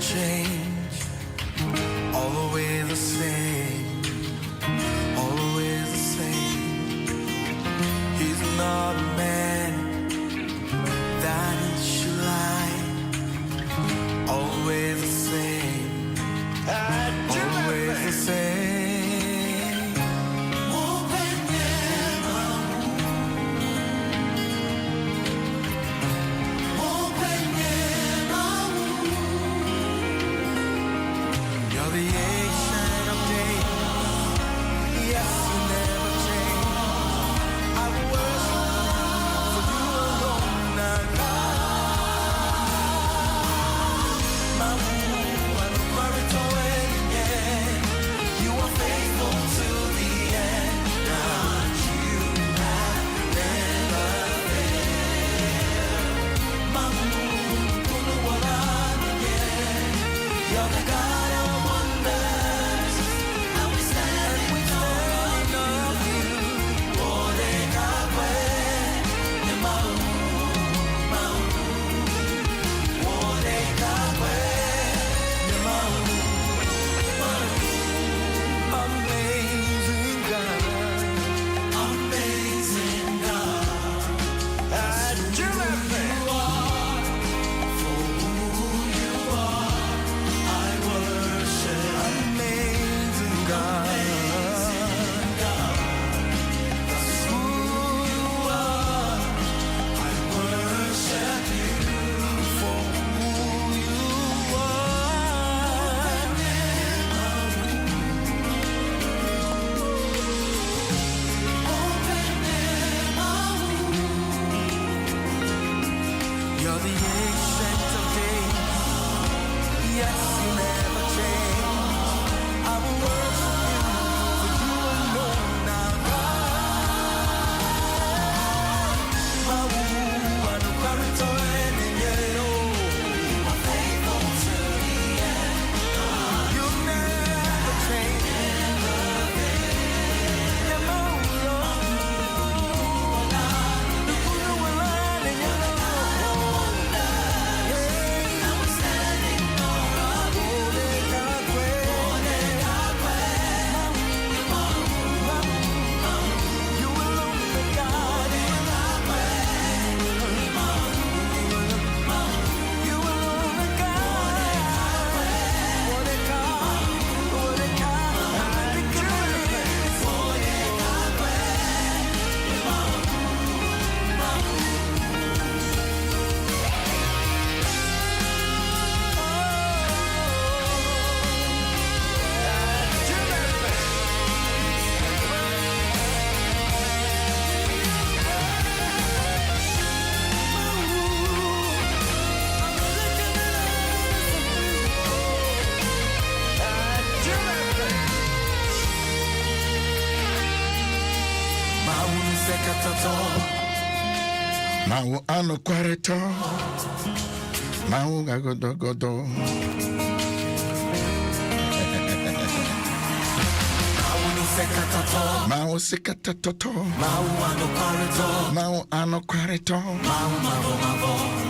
change, always the same, always the same. He's not a man that he should lie, always the same, always the same. Mau ano kwareto, mau gagodo. Mau sekatatoto, mau ano kwareto,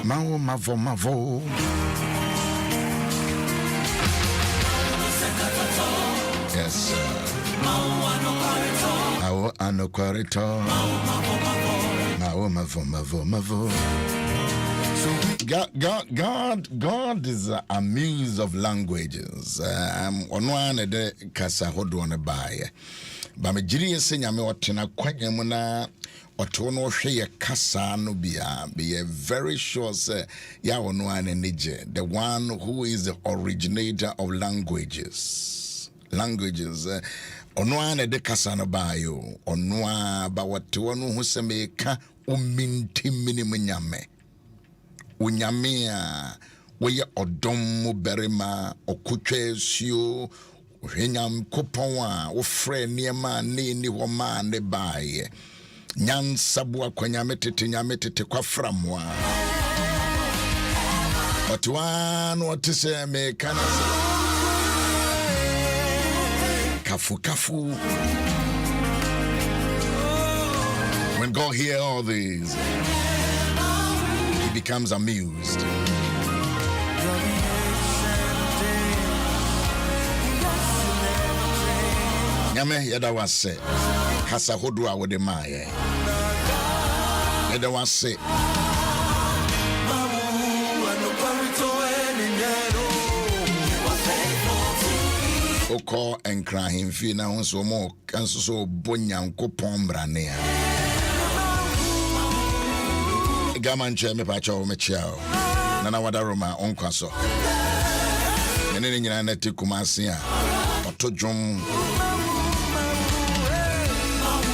mau mavo. Yes, sir. Mau ano kwareto, mau mavo. So God is a means of languages. One de kasa hodo on baye. Ba me jiri ese nyame otena kwanya mu na oto no hwe ye kasa no bia be very sure say ya ono an enije, the one who is the originator of languages. Ono an de kasa no bayo ono ba woto no hu se me ka ominti minim nyame. Unyamea weye odom mu berima okutwe suo hwenyam kopon wo frɛ niema ne ho ma ne bae nyansabu akwanyame tete kwa framwa otwa otise me kana kafu when God hear all these, he becomes amused. Nyame yeda wase kasa hodo a wode maaye yeda wase oko enkra himfi na ho so mo kanso so bonyankopon brane a gama nche me pa cha o me chia o na wada roma onkwa so ene nyina na te kumase a otojum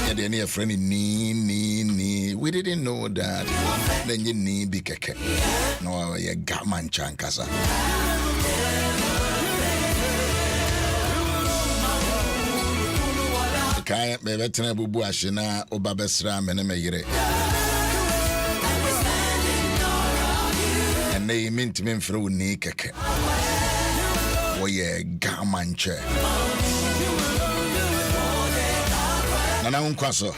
yede ne friend ni we didn't know that then you need be keke no ye gama ncha nkasa kai bebe tena bubu ahye na oba besra me ne meyire ene mint me mfre woni keke wo ye gamanche nana unkwaso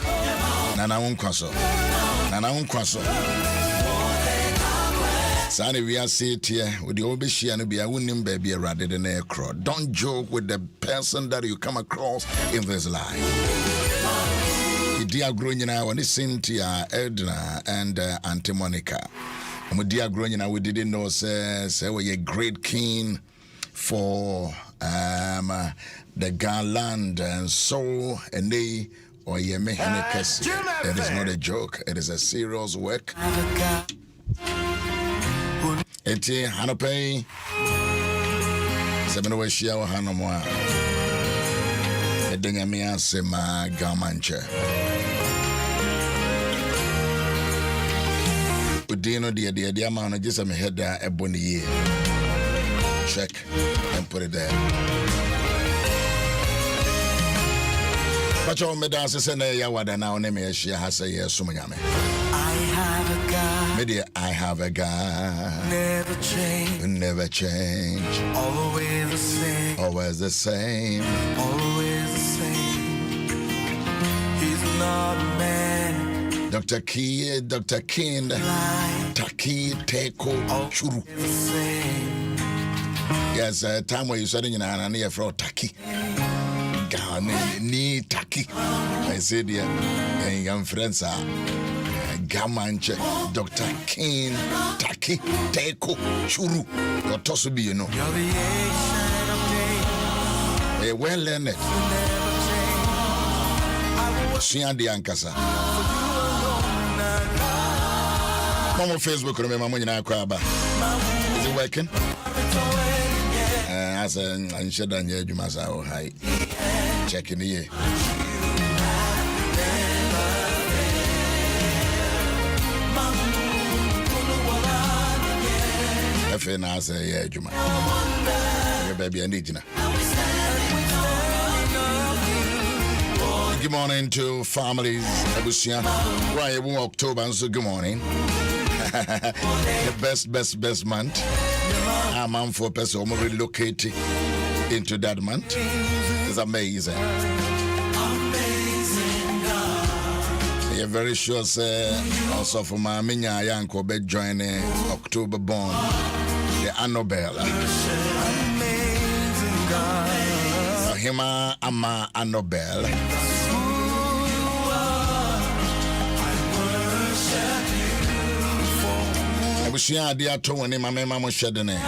Sani we are sit here with the obeshi and be a winning baby rather than a crow. Don't joke with the person that you come across in this life. Dear growing now when Cynthia, Edna, and Auntie Monica. And dear growing now we didn't know say we're a great king for the Garland and so and they or ye may it is not a joke, it is a serious work. Eti hanope semeno washia wa hanomwa edenya me asema gamanche udino dia ma no just me header ebony ye check and put it there bacho me dance se na ya wada na one me hia ha se ye sumnyame I have a God. Never change. Always the same. Always the same. Always the same. He's not a man. Dr. Kind. Taki Teko Churu. Yes, time where you said in an near for Taki. God, ni Taki. I said, yeah, and young friends are. Gamanche, Dr. King, Taki, Teko, Churu, your tosubi, you know. You're the ancient of days. A well learned. Sian de Ankasa. Mama Facebook, remember when I cry about. Is it working? I said, I'm sure that you must have high. Checking the year. I say, yeah, Juma. Baby, I need you now. Good morning to families. Right, October, and so good morning. The best month. I'm for person who relocated into that month. It's amazing. You're very sure, sir. Also for my minya yanko be joining October born. The Annabelle. Hima ama Annabelle. Abusia dia to woni mama mo shedene.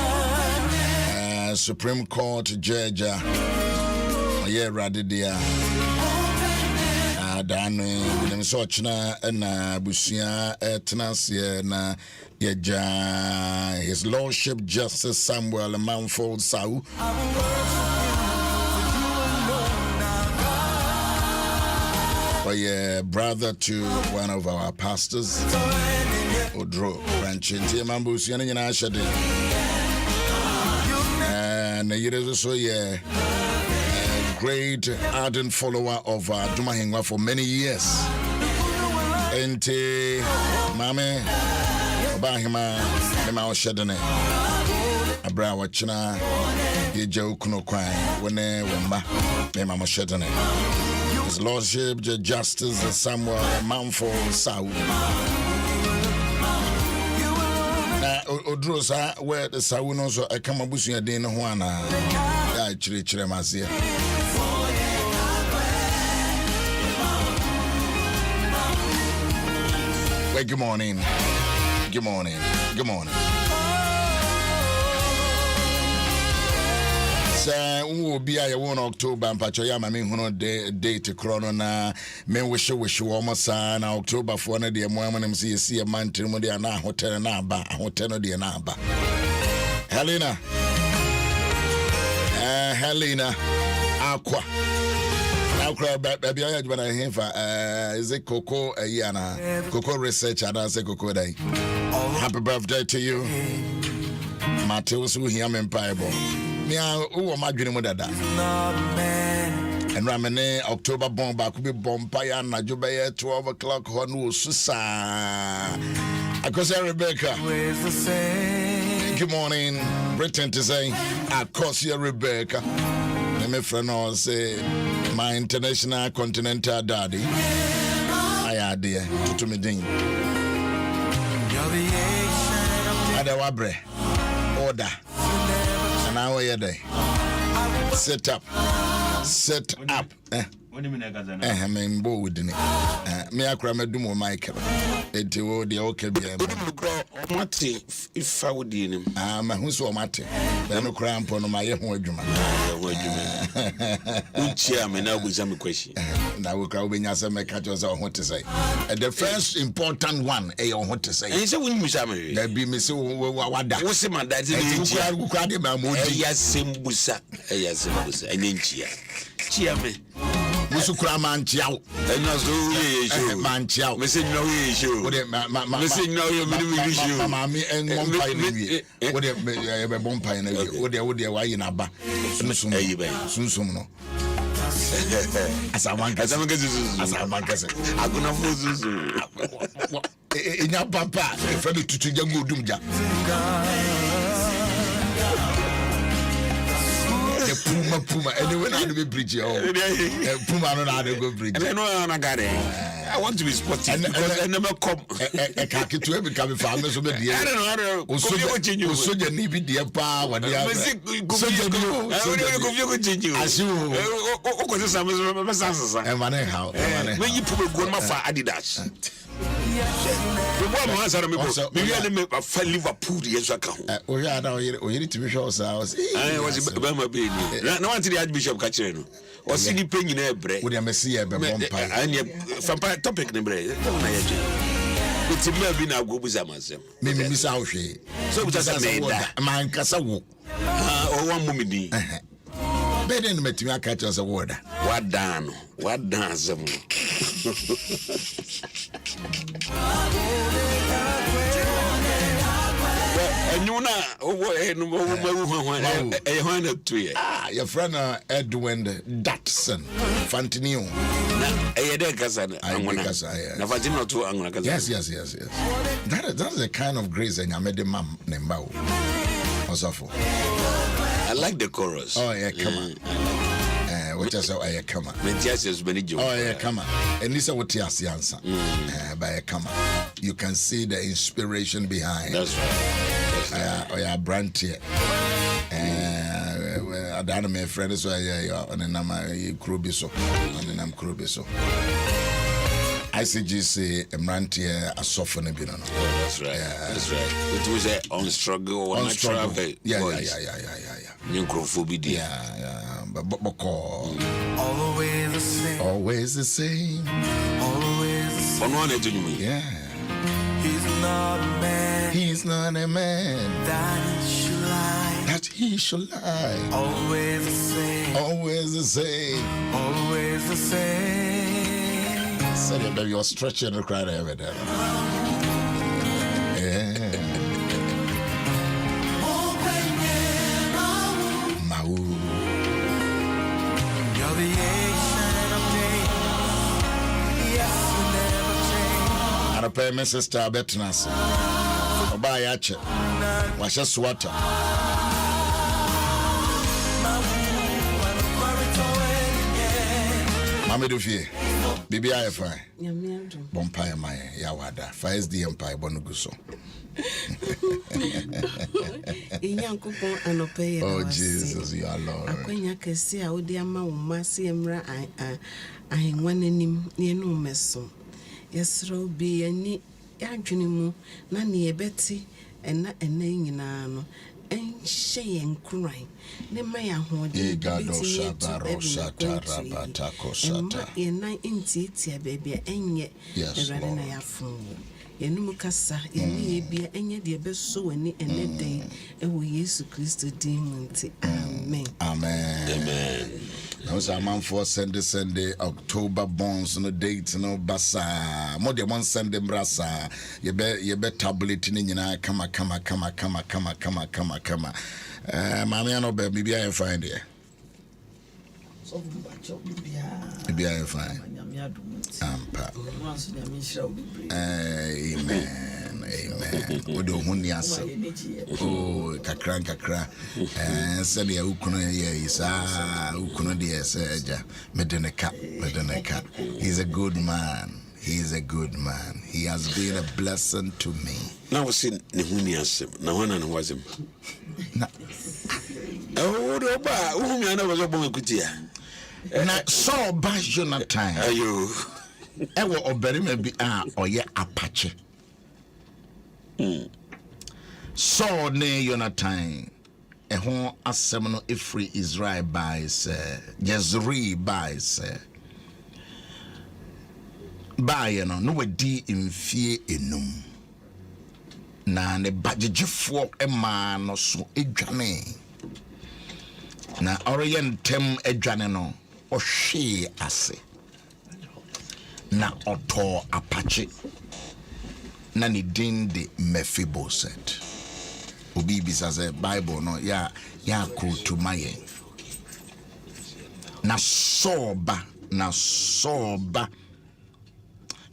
Supreme Court judge. Yeah, radidia. Dane dem so china na busia tenancy na yeja His Lordship Justice Samuel Manfold Sau brother to one of our pastors Odro branch in Mambusia nyina shade and yerezo so great ardent follower of Adom Ahengua for many years. And Mame Obahima Mema Oshedene Abra Wachina Yejo Kuno Kwai Wene Wemba Mema Oshedene His Lordship Justice Samuel Manfold Sau Odrosa where the Sauno so I come abusu ya den ho ana ya chire masia Well, good morning. Good morning. Good morning. So, be I 1 October and Pachoyama, me who date chrono na me wish almost October for the moment see a man to Modiana hotel naba, hotel no dear naba. Helena. Helena Aqua. Now, baby, I had when I hear for is it Coco Yana Coco Research and I say Coco Day. Happy birthday to you, Mateus, who hear me in Bible. Me, who am I doing with that? And Ramene October bomb back could be bomb paya na Jubaya 12 o'clock Honu Susa. I could say Rebecca. Good morning. Britain to say, of course, you're Rebecca. My friend all say, my international continental daddy. I dear to me ding. Adawabre order. And how are you day? Set up. I mean, bow with me. Me, I cram a doom of Michael. It will the okay be a Mati if I would in him. I'm a who's so Mati. Then no cramp on my own. Chairman, I was a question. Now we can win as a catchers or what to say. The first important one, or what to say. It's a win, Miss Amary. There be Miss Wada. What's the man that you cried about Moody? Yes, Simbusa. Yes, Simbusa. And then Chairman. Musukura manchiao. Manchiao. Missing no issue. Missing no issue. Mammy and one pine. What a bomb pine. Would they why in a bar? Sunsum. As I want as I want as I could not in your papa, a friend to Young Dumja. Puma, anyway, I'll be preaching. Puma, I don't go preaching. I got it. I want to be sporty. And never come a khaki to every coming farmers. I don't know. So you need be dear power. I how when you put a good for Adidas. The one was a Liverpool years ago. Oh, yeah, now you need to be sure. I was a baby. No one to the Archbishop Cacheno or Sidney Penny in a break with a Messia from topic in a break. It's a melvin I'll go with Amazon. Maybe Miss Aushi. So just a man Casawo or 1 moment. Better than met me, I catch us a word. What done? What dance? Your friend Edwin Datson Fantinio. Yes. That is the kind of grace and I made the mom named Bao. I like the chorus. Oh, yeah, come on. What I say, come on. Oh, yeah, come on. And this is what Owusu-Ansah by a come on. You can see the inspiration behind. That's right. Oh, yeah, brand here. Adom my friend, so yeah, on the name Krubiso. ICGC Emrantia a soften a bit. That's right. That's right. It was a on struggle. Yeah. Nucrophobia. Yeah. But always the same. Always the same. On one edge, yeah. He's not a man. He's not a man. That he should lie. Always the same. Always the same. Always the same. Said it, baby, you're stretching the crowd every day. Yeah. Mau. You're the ancient of days. Yes, you never change. I don't pay my sister Betnas. Buy a check. Wash a sweater. Mammy do fear. Bibi I fine. Bompire my Yawada. Fires the Empire Bonuguso. Oh Jesus, you are Lord. When I can see how dear Mamma see him, I ain't one in him near no messon. Yes, be any yadwene mu na ne yebeti ena nyina no enhye yenkran ne ma ya hode Igado shabaro shatarabata kosata. Yenan intitia baby enye erade na yafun yenum kasa eni bia enye de beso wani eneden ewo Yesu Kristo din nti amen. Amen. Now say man for Sunday October bonds no date no basa mo de one Sunday brasa ye be tablet ni nyina kama mama no be bibia you find there so bibia you find ampa amen odo huni asa oh kakra said ya ukuno ye isa ukuno de esa eja medeneka he's a good man. He has been a blessing to me. Now we see ne huni asem na wana na wazem Na do ba huni ana wazo bon ekutia na so ba Jonathan ayo ewo oberima bi a oye apache so ne Jonathan eho asem no efri Israel by say Jezreel by say by no wadi mfie enum na ne bagegefo ema no so edwane na orientem edwane no ohwe ase na oto apache na ni din de Mephibosheth obi bisa say Bible no ya quote maye na soba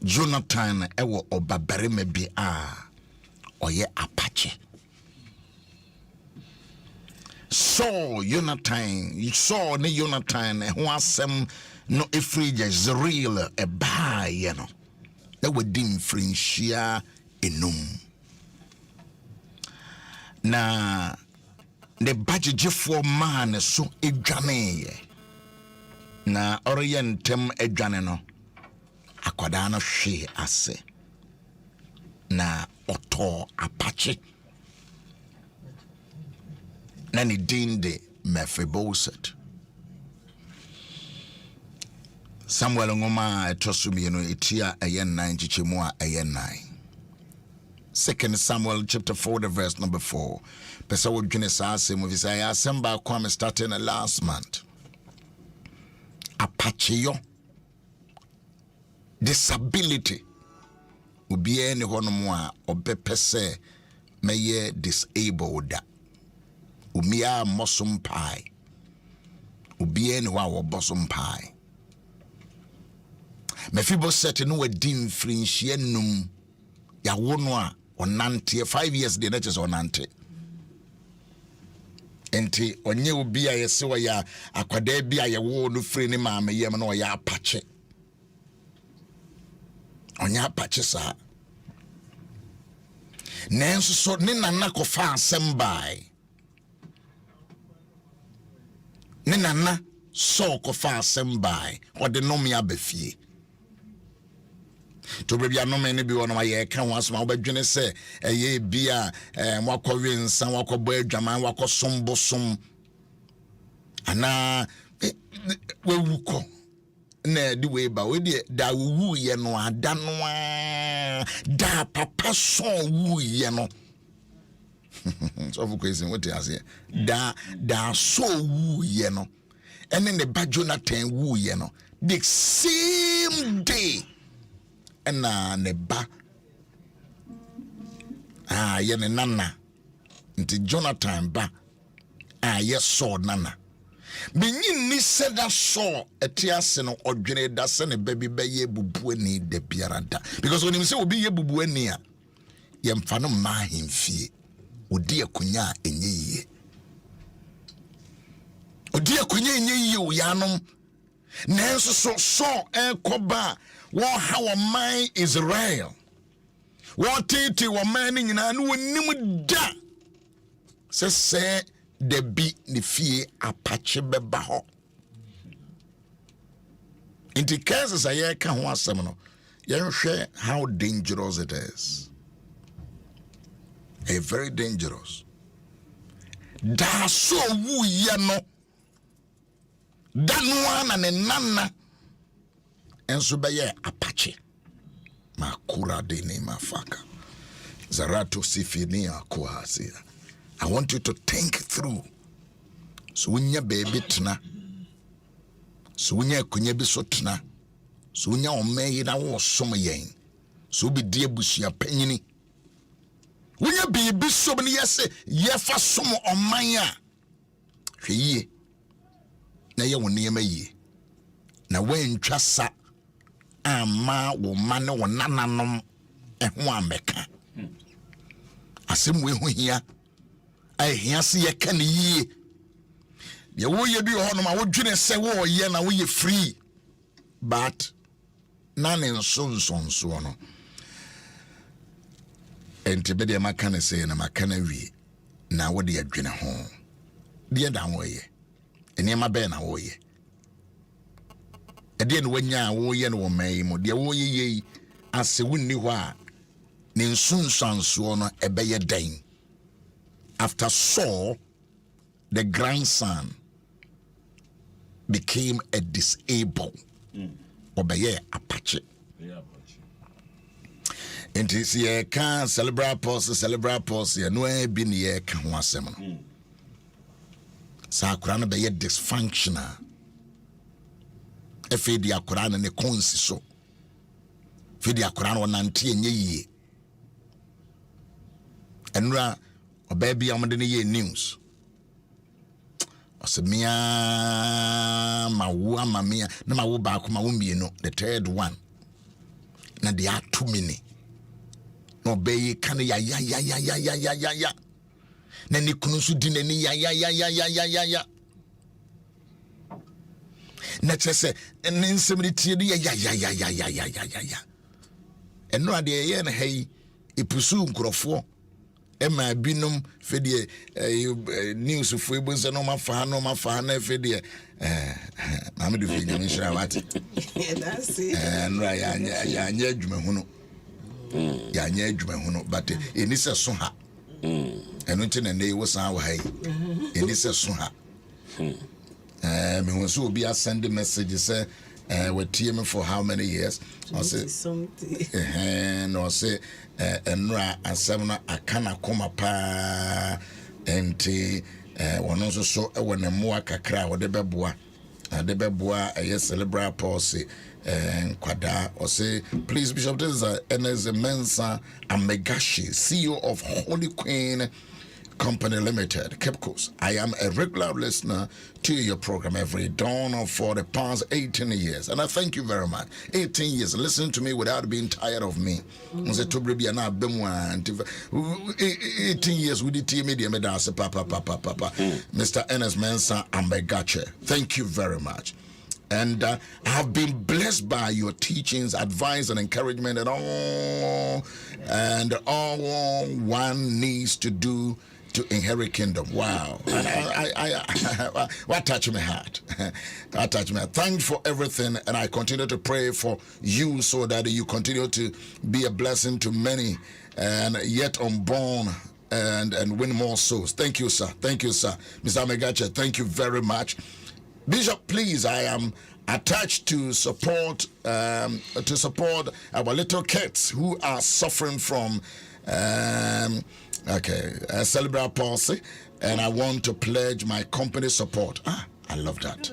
Jonathan ewo obabarima bi a oye apache so Jonathan ho asem no efri Jezreel eba ye no na wadim frinshia enum na ne bagegefo man so edwane ye na orientem edwane no akwada no hwe ase na oto apache na ni din de Mephibosheth. Samuel ngoma etosumi no etia eye 9 chichemu a eye 9. 2 Samuel chapter 4 the verse number 4. Pesa wo dwene sa asem of Isaiah assemble come starting last month. Apache yo disability ubie ne hono a obepese meye disabled umia mosum pai ubie ne wa wobosum pai Mephibosheth no wadi mfrinhie num ya wono a onante 5 years de nature onante enti onye obi a yese wa ya akwada bi a ye wo no firi ne maame yem no ya apache onya apache sa nenso so ne nana kofa asem bai ne nana so kofa asem bai ode nom ya bafie to bia no me ne bi wono ye ka ho asoma obadwene se eye bia wakɔwe nsa wakɔbɔ adwaman wakɔsombosom ana wewuko na di we ba we di da wu ye no ada no da papa so wu ye no so for question what you say da so wu ye no ene ne ba Jonathan wu ye no the same day ena ne ba ye ne nana nti Jonathan ba ye so nana benyin ni seda so etiase no odwene da se ne baby be ye bubuani de biarada because when him say obi ye bubuani a ye mfa no ma hemfie odi akonya enye yie o yanom nenso so ekoba wo hawo man Israel wo titi wo man nyina no wonim da se de bi ne fie apache beba ho inti Kansas aye ka ho asem no You share how dangerous it is. A very dangerous. Da so wu ye no. Da no na ne nana. Enso beye Apache. Makura de ne mafaka. Zarato sifini akohasia. I want you to think through. So unya baby tna. So unya kunye bi so tna. So unya omeyi na wo som yen. So bi die busia panyini. Unya baby so ni yese yefa som oman a. Hwe yie. Na ye woni yema yie. Na wantwa sa ama wo mane wo nananom ho ameka. Asem we ho hia. Ai hia se ye ka ne yie. Ye wo ye bi ho no ma wo dwene se wo ye na wo ye free. But nane nsonso no. Enti be de maka ne se na maka na wi na wo de adwene ho. De da wo ye. Eni ma be na wo ye. Ede no wanya wo ye no wo mai mo de wo ye ye ase wonni ho a ne nsonso no ebe ye dan. After Saul, the grandson became a disabled. Obeye Apache. And this year can celebrate pulse, no be near can one seminal. Sakurana be dysfunctional. If the Akurana ne consi so. Fidi Akurana one anti and ye. And baby, I'm in the news. I said, Mia, my mia, no, my back, my womb, no, the third one. Now there are too many. No, baby, can ya. Then you couldn't do any ya. Let's say, and then somebody ya. And no idea, hey, it pursue Crofo. Emma binum fedie news for ebunse no mafa na fedie mama do fi nyame shira wate That's it. no ya nya adwuma hu no ya nya adwuma hu no but eni se so ha eno nti na ne wo san wa hai eni se so ha me hu so obi send message say we TM for how many years? I say something. No say enra asemna akana koma pa enti wono so e wona mo akakra wo de beboa celebrate policy kwada or say please Bishop this is Enes Mensa Amegashi, CEO of Holy Queen Company Limited, Cape Coast. I am a regular listener to your program every dawn for the past 18 years. And I thank you very much. 18 years listening to me without being tired of me. 18 years with the team media, Papa. Mr. Enes Mensa Ambegache. Thank you very much. And I have been blessed by your teachings, advice, and encouragement, and all one needs to do to inherit kingdom. Wow. What touched my heart. That touched my heart. Thanks for everything, and I continue to pray for you so that you continue to be a blessing to many and yet unborn and win more souls. Thank you, sir. Thank you, sir. Mr. Amegache, thank you very much. Bishop, please, I am attached to support our little kids who are suffering from cerebral palsy, and I want to pledge my company support. I love that.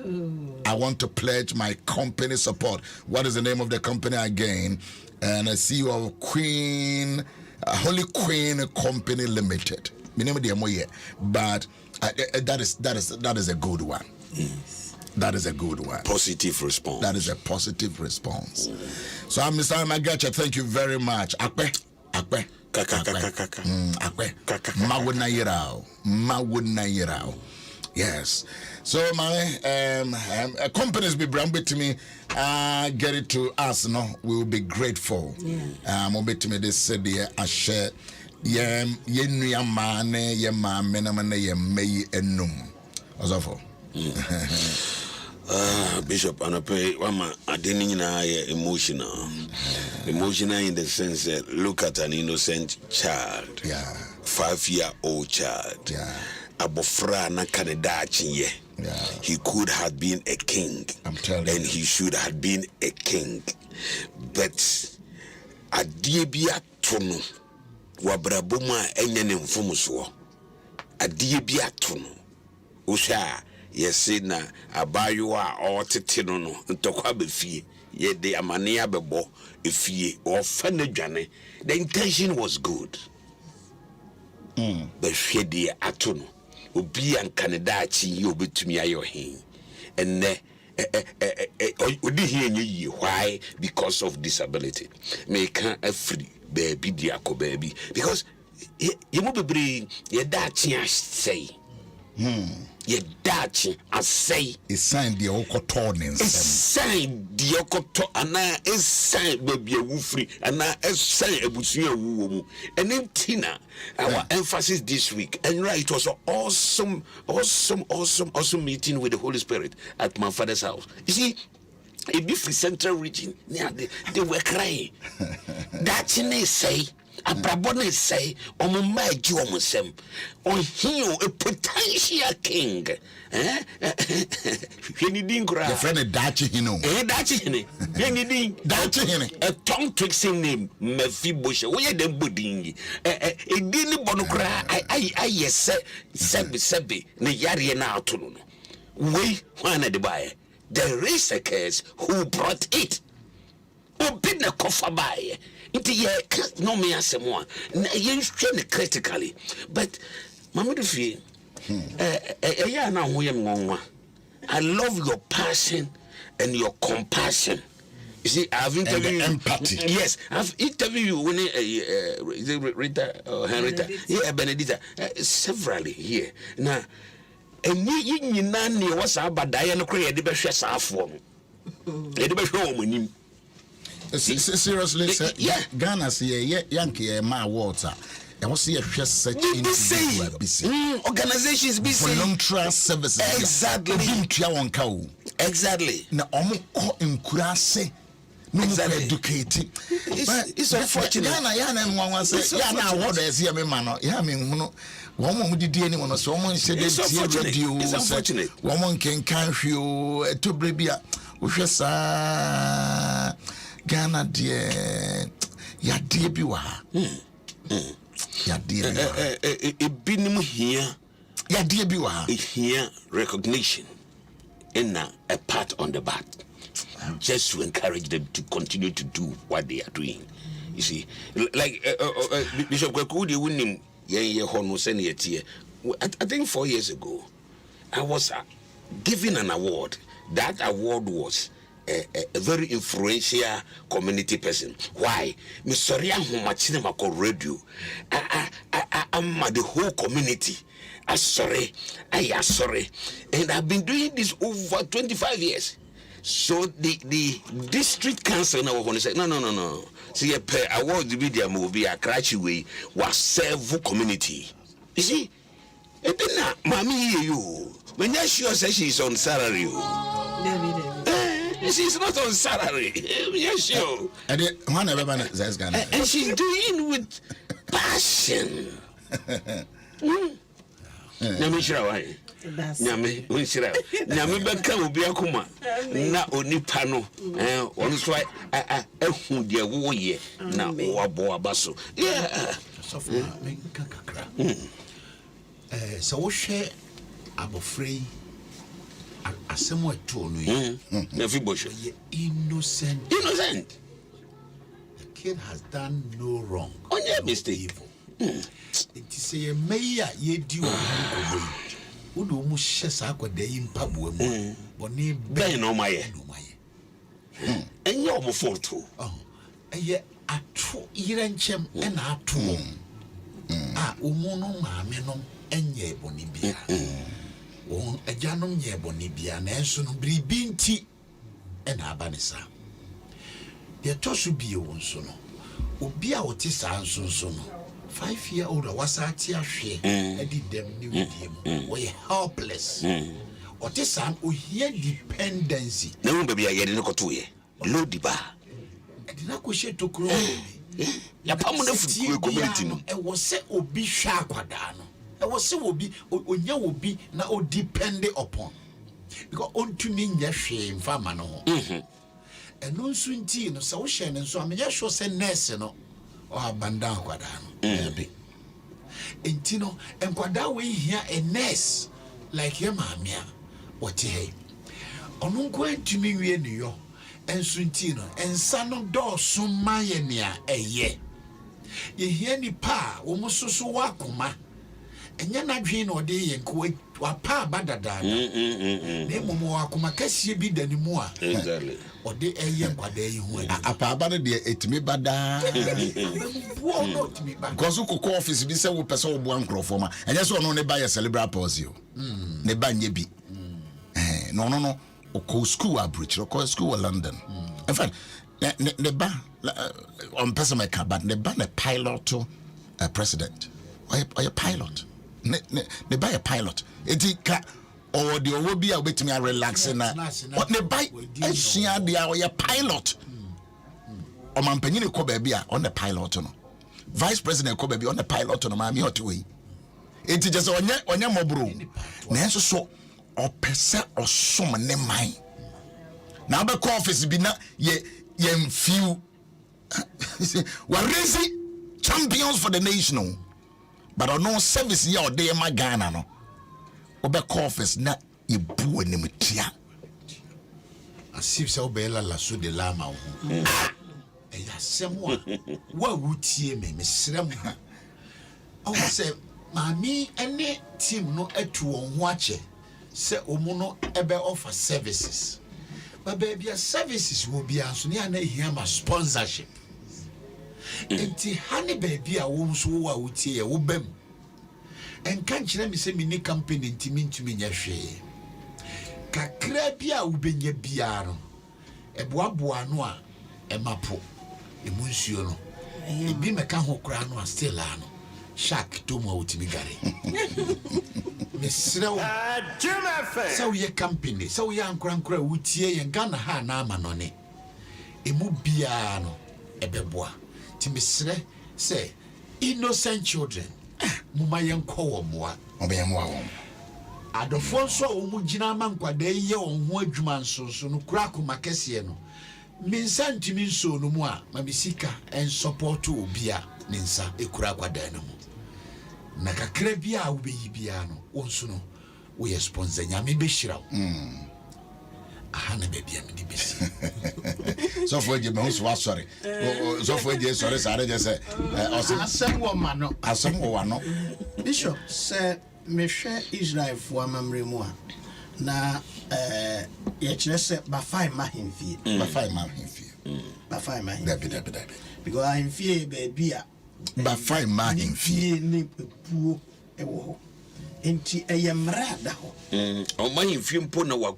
I want to pledge my company support. What is the name of the company again? And I see you of Queen Holy Queen Company Limited. But that is a good one. Yes. That is a good one. Positive response. That is a positive response. So, Mr. Amagacha, thank you very much. Akwe. Mawuna. Yes. So my companies be bring to me, get it to us. No, we will be grateful. To me this said I share. Yenu mane ye ma menamane ye mei enum. Osofo. Bishop Anope, wama adeni na emotional. Emotional in the sense that look at an innocent child. 5-year-old child. Abofra na kanedachinye. He could have been a king. I'm telling you. And he should have been a king. But adiebia tono wabraboma enyene mfumuso. Adiebia tono. Usha yesi na abayua or titino no ntokwa befie ye de amania bebo efie or fenedwane. The intention was good. But she de atono obi an kandidachi yi obetumi ayo hin enne odi hin yi why because of disability me can free baby dia ko baby because you mo bebre ye dachi asay ye dachi asay a sign the okotonin sign the okoto ana a sign baby free ana a sign ebusu awu mu and tina our emphasis this week and right, it was an awesome meeting with the Holy Spirit at my father's house. You see, a bit free central region, they were crying. That's in they say, a brabone say, on my Jomosem, on him a potential king. Your friend a Dachi Hino. A tongue twisting name, Mephibosheth. Where are them budding? A dinner bonocra, I yes, Sebi, Nayari and Autono. We one at the buyer. There is a case who brought it. Who been a coffer buyer. Into ye no me as someone. You strain critically. But, Mamma Duffy. I love your passion and your compassion. You see, I've interviewed you. Empathy. Yes, I've interviewed you when Rita or Henrietta. Yeah, Benedita. Severally here. Now, and you nani was about Diana Cray, the best form. The best home. Seriously, yeah, Ghana say Yankee my water. I was see a such organizations busy. Voluntary services. Exactly. Na omo ko nkurase. No educate. It's unfortunate. Yana nwanwa say yana award ese me ma no. Ya me hunu. Wo mo didi ani wono so mo nse de radio. It's unfortunate. Wo mo nkenkan hwe o etobre bia. Wo hwe sa Ghana de ya de bi wa. Here recognition and a pat on the back, just to encourage them to continue to do what they are doing. You see, like Bishop Kwekudi winning I think 4 years ago, I was given an award. That award was a very influential community person. Why? Me sorry I'm radio. I'm the whole community. I'm sorry. And I've been doing this over 25 years. So the district council now want to say no. See, I award the media movie a cratchy way was serve community. You see, it did not mommy you. When you sure say she's on salary. She's not on salary. Yes, sure. And she's doing with passion. Nyame unshira nyame beka obi akoma na onipa no on so ehun de wo ye na wo abo abaso yeah so for me kakra so wo hwe abofrei asemo eto no yi na fi bosho innocent the kid has done no wrong only mistake it is a meya ye di o ko Udo mu shesa akwada yi mpaboa mu boni ben no maye enye omo foto eye ato yirenchem na ato omo no maame no enye boni bia won ajanom nye boni bia na enso no bribi nti na abanisa de tosu bie won so no obi a wote sa nso no 5-year-old was at your share, Eddie them new we helpless. What is an ohia dependency? No, baby, I get in a cotoye. Load the bar. I did not wish to grow. Ya permanent community. No, I was say obi shakwadano. I was say obi onya obi na o depend upon. Because on to me shame farmer no. And no soon tea no so shen and so I'm just sure say nurse no or abandan kwadano. Intino and kwada we here a nurse like your mamia. What hey? On going to me we New York. And Suntino and son of door so mayenia a ye. Ye hear ni pa almost so wakuma. And you're not dream or day and quit wa pa badada. Name wakuma cassia be the anymore. Exactly. Or day a young what day you went. A pa bada de it me bada. Because who could office be so person one crow for ma. And just one buy a celebra posio. Ne banye be. No. Or school Abridge, or school London. In fact, the ban on personal but the ban a pilot to a president or a pilot. They buy a pilot. It or the will be a bit me relaxing. What they buy a share the pilot. Or man penny Kobe on the pilot. Vice President Kobe on the pilot on my way. It is just on your mobile. Nancy so. Or percent or some name mine. Now the office be not ye few we're raising champions for the nation. But on no service ye or day my Ghana no. Obe office na ye boo and nimitia. As if so bella la so de lama. And ya someone what would ye me, Miss Srem? I say, Mammy, any team no etu on watch. Say omono ebe offer services, but baby services will be as near na here my sponsorship. Enti honey baby a won so wa wutie ye wo bam. En kan kire me say mini company ntimi ntumi nya hwe. Kakra bia wo benya bia no. Eboaboa no a emapo. Emu nsuo no. Ebi meka ho kra no a still ano. Shark to mo utimi gare. Mesrew so ye company so ye ankra wutie ye Ghana ha na amanone emu bia no ebeboa ti mesre say innocent children muma ye nkọ wo moa Obeyamoa wo adofo so omu gina mankwada ye onho adwuma nsoso no kura akoma kese no minsa ntimi nso no mu a mabisika en support obia ne nsa ekura akwada no mu na kakra bia wo beyi bia no wonso no wo ye sponsor nyame be hirawo aha na baby am di besi so for je me so sorry so for je sorry sare je say asem wo ma no Bishop say me hwe Israel fo amamre mu a na ye kire say ba fai ma hemfie David because hemfie baby a ba fai ma hemfie ni puo ewo ho enti eyemra da ho o ma hemfie mpo na wa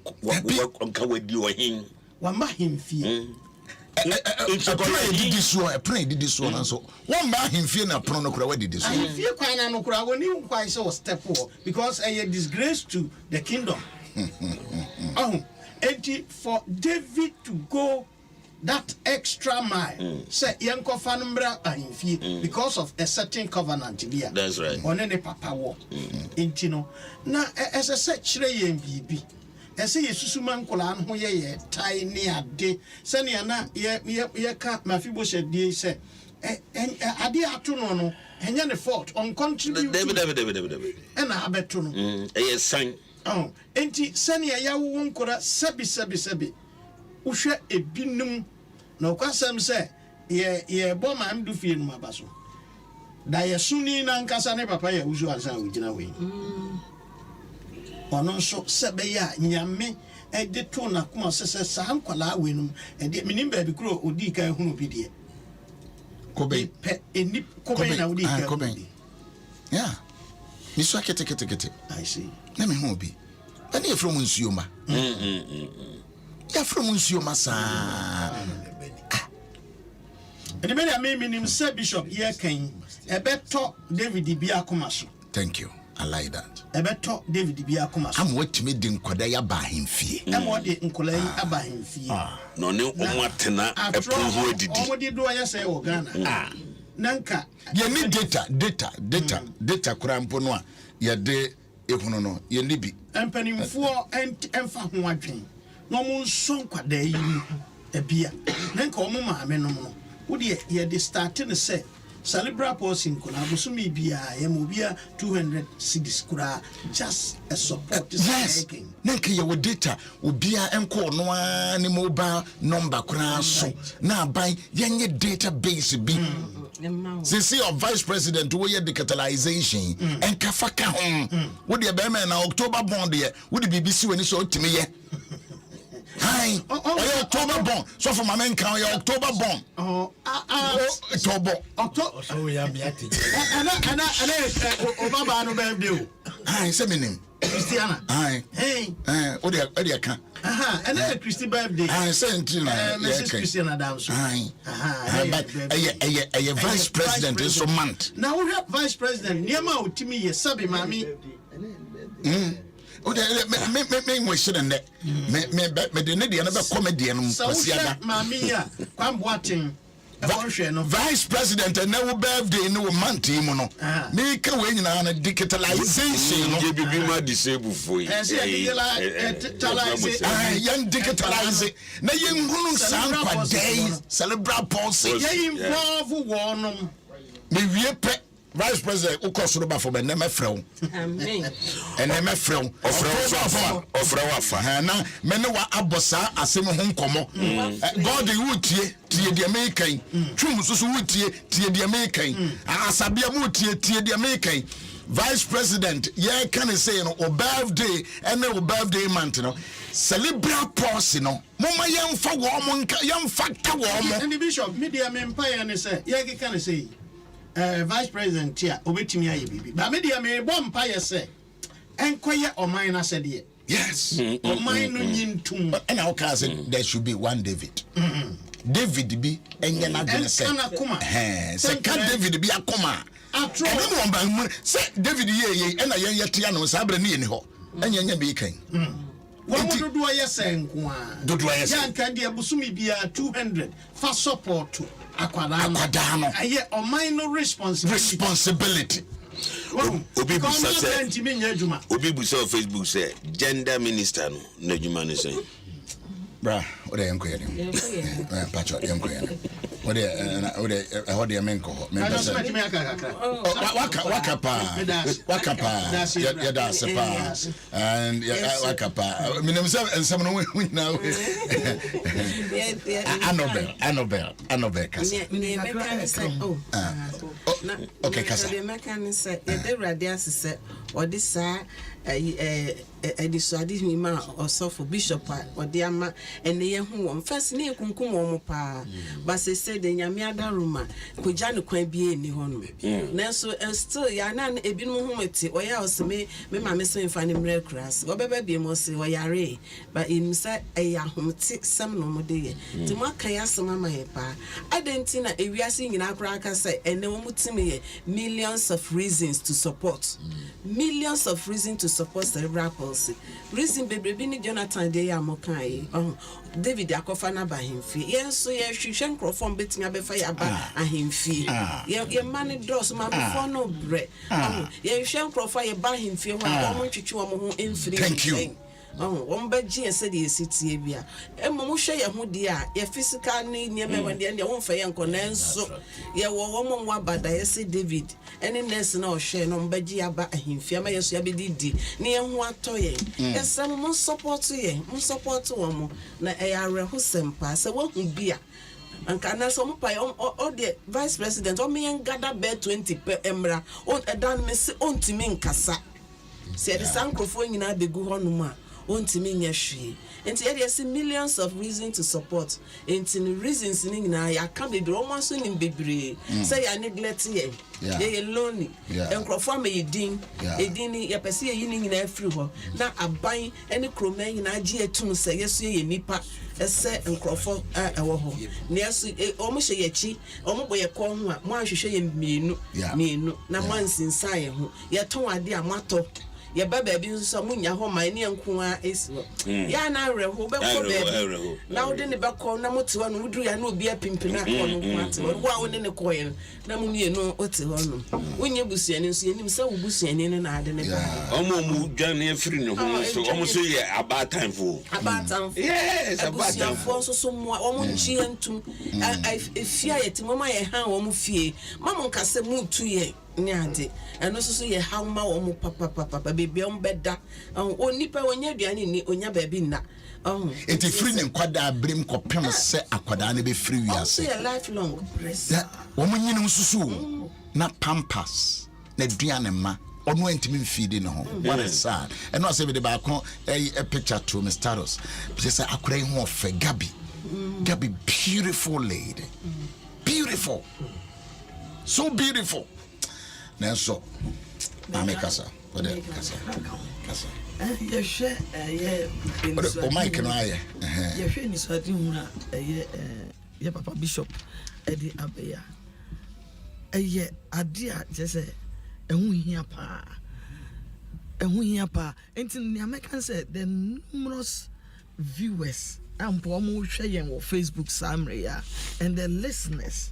nka wadi o hin wa ma hemfie didi so na so one ma hemfie na prono kura wa didi so hemfie kwan na no kura woni kwan so step ho because a disgrace to the kingdom. Enti for David to go that extra mile say yankofa numbra ahimfie because of a certain covenant here. That's right. On any papa wo enti no na as a say kire yen bibi ese yesusuma nkola no ye tiny ade se ne na ye ka Mephibosheth die se ade ato no enye ne fault on contribute David and abeto no yes sign enti se ne ya wo nkora sabi uhwe ebinum na okwasem se ye bo ma mdu fie no mabaso da ye suni na nkasa ne papa ya Owusu-Ansah ogina we ono so sebe ya nyame de to na kuma sese sa nkwala wenum de minim ba bi kro odi kan hunu bi de Kobe pe eni Kobe na odi kan Kobe yeah mi so kete I see na me hu bi ani e from nsuoma ya from nsuoma sa eni be ya me minim se bishop ye kan e beto David bi akoma so. Thank you. I like that. Ebeto David bi akoma so. Am wetimi di nkwada ya ba hemfie. Am de nkola yi aba hemfie. No ne omwatena epon ho adidi. Omode do ya say o Ghana. Nanka ye ni data kura mpo no a ye de ehunu no ye ni bi. Empanimfo emfa ho adwen. No mo nso nkwada yi ebia. Nanka omo maame no no. Wo de ye de start ne say Celebra posting kuna busumi bia ye mo bia 200 cedis kura just a support is making. Nanka ye wo data obia enko no a ne mobile number kura so na ban yenye database bi. See your vice president who ye digitalization and kafaka home. Would the be na October bond ye would the BBC when so timi ye. Hi. October bond. So for my men count your October bond. October. So we are meeting. And Obama no birthday. Hi, say me name. Christiana. Hi. Hey. Odia can. And then Christy birthday. I say Mrs. Christiana Adams. Hi. But a vice president is so month. Now we have vice president. Niama utimi ye sabi mami. Me we shouldn't that. Me the need another comedy and mami ya kwamboating. Vice president and no birthday no man team no. Me ka we nyina na digitalization no. Je bibi ma disable for you. Yan digitalize. Na yen hunu sankwa day celebrate policy. Ye involve wonom. Me wie pe vice president ukosoro ba for be na mefrew. Amen. And na mefrew. Ofrew afa. Na me ne wa abosa asem ho nkomo. God you tie de American. Twum susu wutie tie de American. Asabia mu tie de American. Vice president ye can say no o birthday and no birthday month no. Celebrate policy no. Mama yemfa wo mo nka yemfa ta wo mo. And the bishop media empire ne say ye can say vice president here obetimi aye bibi ba media me bom pa ye say enkoye oman na said ye yes oman no nyintum and how can say there should be one David David bi enye na dwene say say can David bi akoma atro and no ban say David ye and na ye tia no sa bra ne ni ho enye bi kan one do do ye say nko a do ye say yanka dia busumi bia 200 for support to akwadano aye o minor responsibility obi busa Facebook say gender minister no na djuma no say bra o de enko yele pacho enko yele o de ho de menko ho me pesa wakapa ya da sepa and wakapa minim sem no we na Annabelle kasa me can say okay kasa me can say the radius say or this edisuade ni ma osofo bishop or the ama ene ye hu first na ekunkum wo pa but say the nyame adaruma koja ne kwan bie ni ho no nanso still ya na ebinom hu meti oya oseme me ma me so mfa ne mre kras obeba bie mo se oyare but in say eya homti sam no mo de ye ti mo kan ya sema ma he pa adenti na ewiase nyina akra aka say ene wo mutime ye millions of reasons to support cerebral palsy. Reason baby ni Jonathan de ya mokai. David akofa na ba himfi. Yes, so ye hwehwe nkrofom betimia befa ya ba ahimfi. Ye mani dos ma before no bre. Ye hwehwe nkrofa ye ba himfi ho a wo ntwetwe wo ho emfiri. Thank you. One bedgy said ye city bia. Emo hwe ye ho de a ye physical ni niam wande ye won fa ye nkonan so. Ye wo mo wa bada ye say David. Any nurse na ohwe no mbagye aba ahimfi ama yeso ya bedidi ne ye ho atoye esem mo support wo mo na eyare ho sempa se wo hu bia anka na so mo pa o the vice president o me ngada be 20 per emra on edan me se ontimi nkasa se de sankrofo nyina begu ho no ma ontimi nya hwie enti there is millions of reasons to support enti the reasons ni na ya ka be almost in bebre say ya neglect ye ye lonely enkrofo am ye din edin ni ya pese ye ni nyina afiri ho na aban ene kroma nyina age etum say yeso ye nipa ese enkrofo ewo ho na yeso omo hye ye chi omo boye ko ho a mo ahwehwe ye mienu na mo ansinsa ye ho ye ton ade amato ye ba baabi nso munya ho man ne nko a esi ho ya na reho be ko baabi na wo de ne be ko na mote ho no wuduru ya na obi apimpina ko no ko ate wo a wo ne ko ye na mu mienu ote ho no wonye busuani nso yenim se wo busuani ne na ade ne ba omo mu dwane afiri ne ho so omo so ye about time for yes about time for so mo omo nchi entum efia ye timoma ye han wo mu fie mama nkase mu tu ye nyade eno so ye hauma wo mu papa bebi on beda onipa wonya aduane ni onya baabi na eti free ne kwada abrim kopem se akwada ne be free wiase a lifelong press wo mu nyine nsusu na pampas na duane ma ono entimi feed no ho what is sad eno say be de ba ko a picture to me status say akura ho ofe Gabi beautiful lady beautiful so beautiful Nenso, Amekasa, what the Kasa? Yes, Oh, Mike and I, yes, is what you your Papa Bishop Eddie Abeya. A dear, just a win pa, and the American said the numerous viewers and promo sharing on Facebook Samria and the listeners.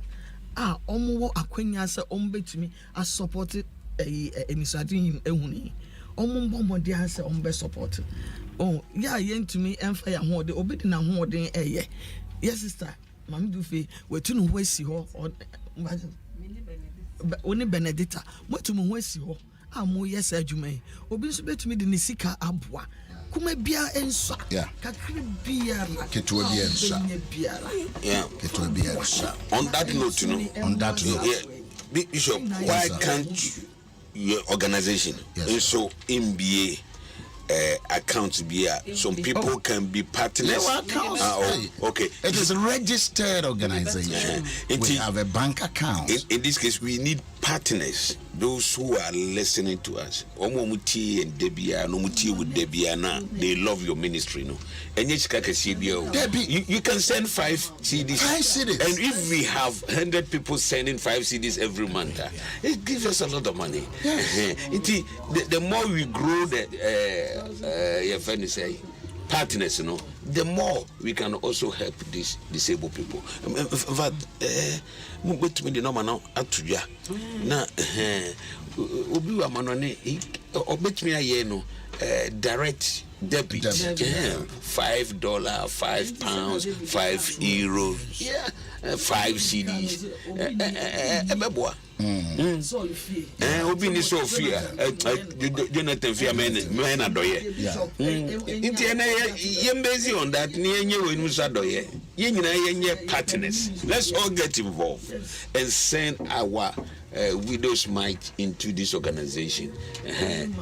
Omo akwanya se ombetumi a support enisadi ehuni omo bombo dia se ombe support ya yentumi emfa ya ho de obedi na ho de yes sister mami du fe wetu no wasi ho oni Benedicta wetu mo wasi ho mo yes adwuma obi nso betumi de ne sika aboa kuma bia ensa kakri bia ketwa bia ensa ketwa bia ensa on that note Bishop, why can't your organization also MBA accounts be some people can be partners? Okay, it is a registered organization. We have a bank account. In this case, we need partners. Those who are listening to us, Omomuti and Debia, Nomuti with Debiana, they love your ministry, no. And you can send 5 CDs. 5 CDs. And if we have 100 people sending 5 CDs every month, it gives us a lot of money. The more we grow your friend say partners, you know, the more we can also help these disabled people. In fact, but me the number now atuja na obi wa manone obetumi aye no direct debit $5, £5, €5, 5 CDs ebeboa obi ni so fear Jonathan fear men adoye nti ena yembezi on that ni enye we nu sadoye ye nyina yenye partners. Let's all get involved and send our widows might into this organization.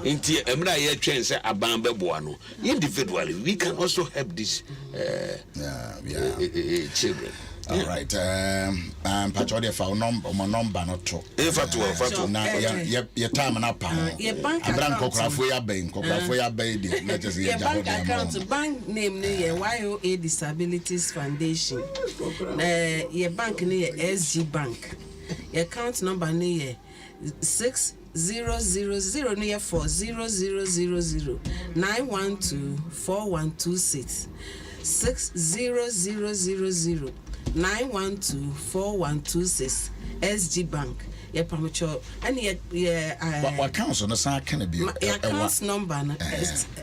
Nti emra ye twen say aban beboa no individually we can also help these children. All right. Patrol for number not to. Now, your time and up. Your bank account. Bank account. Bank name near YOA Disabilities Foundation. Your bank near SG Bank. Your account number near 6000 near 4000 9124126 60000 9124126 SG Bank. Yeah, premature. And what accounts on the side can be account number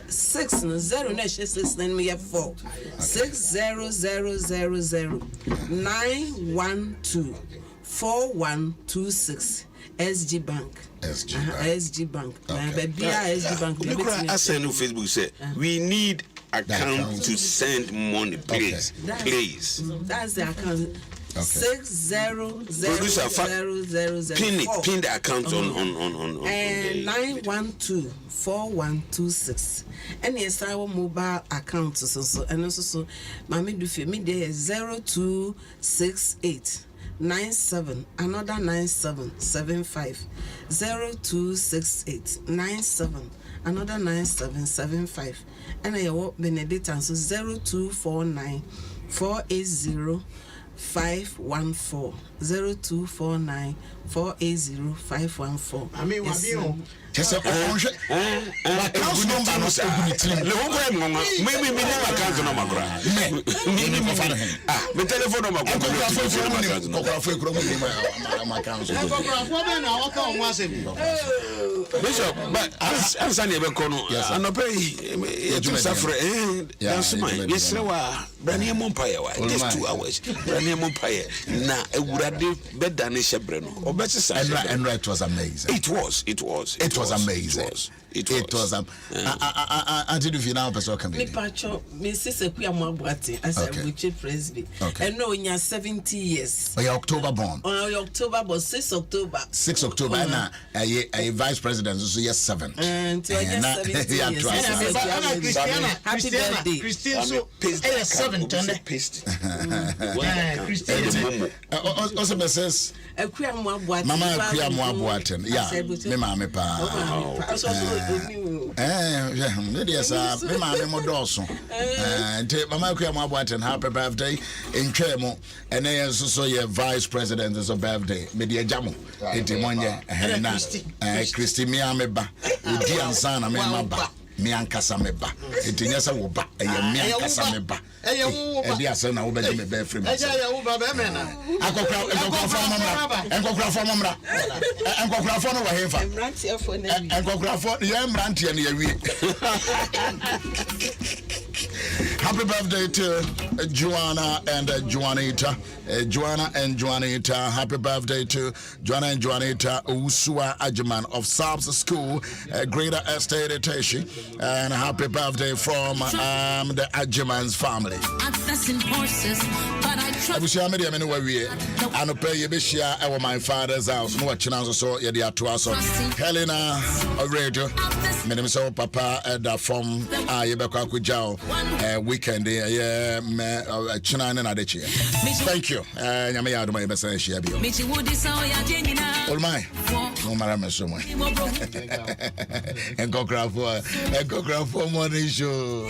6000009124126 SG Bank. SG Bank. SG Bank. I send on Facebook say we need account to send money, please. Please. That's the account. 60000 pin the account on 9124126 4126. And yes, our mobile account so and also so Mami Dufe me there 0268 97 another 9775 0268 97 another 9775 and I walk Benedict and so 0249 480 514 0249 480 514. I mean, what you just a council number no say le ho kwa mama me never count no magora me telephone no magora Bishop, but I'm saying be kono anope you suffer that's my yesrewa branie mompaye wa just 2 hours branie mompaye na ewurade beda ne shebre no obetisa and it was amazing. It was amazing. It was until you now person can be. Me pacho me sister Kuyamu Abuate as a Buche Presby. And no in 70 years. Oh, October born. On October but 6 October. 6 October na a vice president so yes 7. And 70 years. Happy birthday. Christine so 7 paste. Christine. Also says Kuyamu Abuate. Mama Kuyamu Abuate. Yeah. Me mama pa. Yes, me mama mo doso. Mama Kuyamu Abuate happy birthday in Chemo and then so your vice president is a birthday. Me dia jamo. Enti monye na Christine me ameba. Udi ansana me maba. Me ankasa meba. Enti nyasa wo ba. Me ankasa meba. Edi asa na wo be me be free. Eja ya wo ba be me na. Akokra for mamra. Enkokra for no wa hefa. Mrantie for na wi. Enkokra for ye mrantie na yawie. Happy birthday to Joanna and Joanita. Joanna and Joanita. Happy birthday to Joanna and Joanita Owusu-Ansah of Sabs School, Greater Estate Etashi. And happy birthday from the Ajimans family. I wish I made a minute where we and pay you be share at my father's house. No watching us so you're the to us. Helena radio. My so Papa at the from Yebeka Kujao weekend. Yeah, China and Adechi. Thank you. Yami Adom Ahengua best share bio. All my. No matter so much. And go grab for morning show.